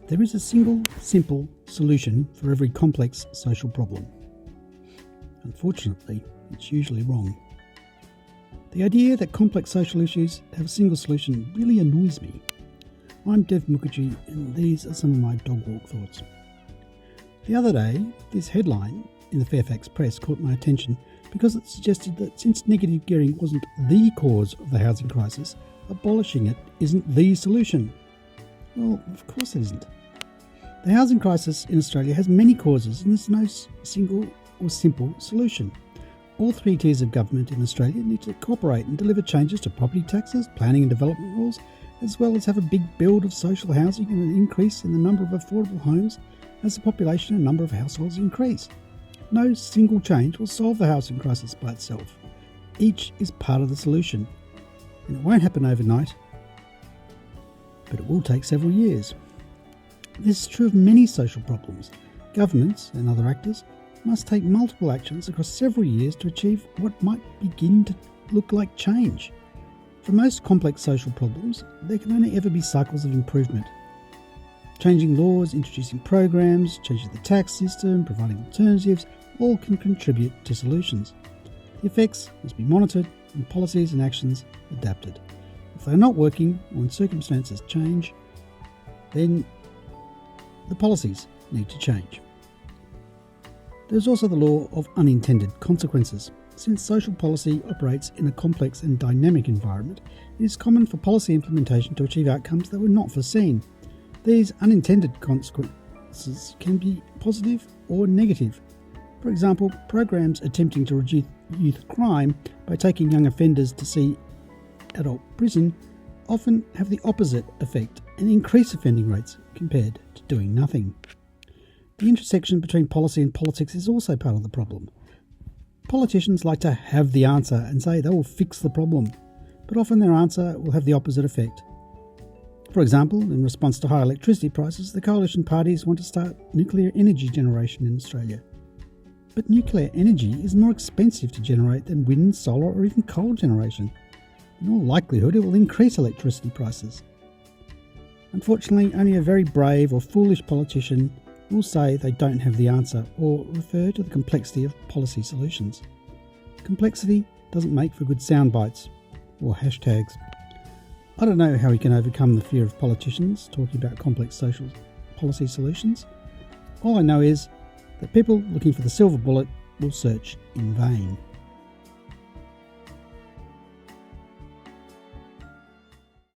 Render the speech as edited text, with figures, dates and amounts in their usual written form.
There is a single, simple solution for every complex social problem. Unfortunately, it's usually wrong. The idea that complex social issues have a single solution really annoys me. I'm Dev Mukherjee, and these are some of my dog walk thoughts. The other day, this headline in the Fairfax Press caught my attention because it suggested that since negative gearing wasn't the cause of the housing crisis, abolishing it isn't the solution. Well, of course it isn't. The housing crisis in Australia has many causes and there's no single or simple solution. All three tiers of government in Australia need to cooperate and deliver changes to property taxes, planning and development rules, as well as have a big build of social housing and an increase in the number of affordable homes as the population and number of households increase. No single change will solve the housing crisis by itself. Each is part of the solution, and it won't happen overnight, but it will take several years. This is true of many social problems. Governments and other actors must take multiple actions across several years to achieve what might begin to look like change. For most complex social problems, there can only ever be cycles of improvement. Changing laws, introducing programs, changing the tax system, providing alternatives, all can contribute to solutions. The effects must be monitored and policies and actions adapted. If they are not working or when circumstances change, then the policies need to change. There's also the law of unintended consequences. Since social policy operates in a complex and dynamic environment, it is common for policy implementation to achieve outcomes that were not foreseen. These unintended consequences can be positive or negative. For example, programs attempting to reduce youth crime by taking young offenders to see adult prison often have the opposite effect and increase offending rates compared to doing nothing. The intersection between policy and politics is also part of the problem. Politicians like to have the answer and say they will fix the problem, but often their answer will have the opposite effect. For example, in response to higher electricity prices, the coalition parties want to start nuclear energy generation in Australia. But nuclear energy is more expensive to generate than wind, solar or even coal generation. In all likelihood, it will increase electricity prices. Unfortunately, only a very brave or foolish politician will say they don't have the answer or refer to the complexity of policy solutions. Complexity doesn't make for good sound bites or hashtags. I don't know how we can overcome the fear of politicians talking about complex social policy solutions. All I know is that people looking for the silver bullet will search in vain.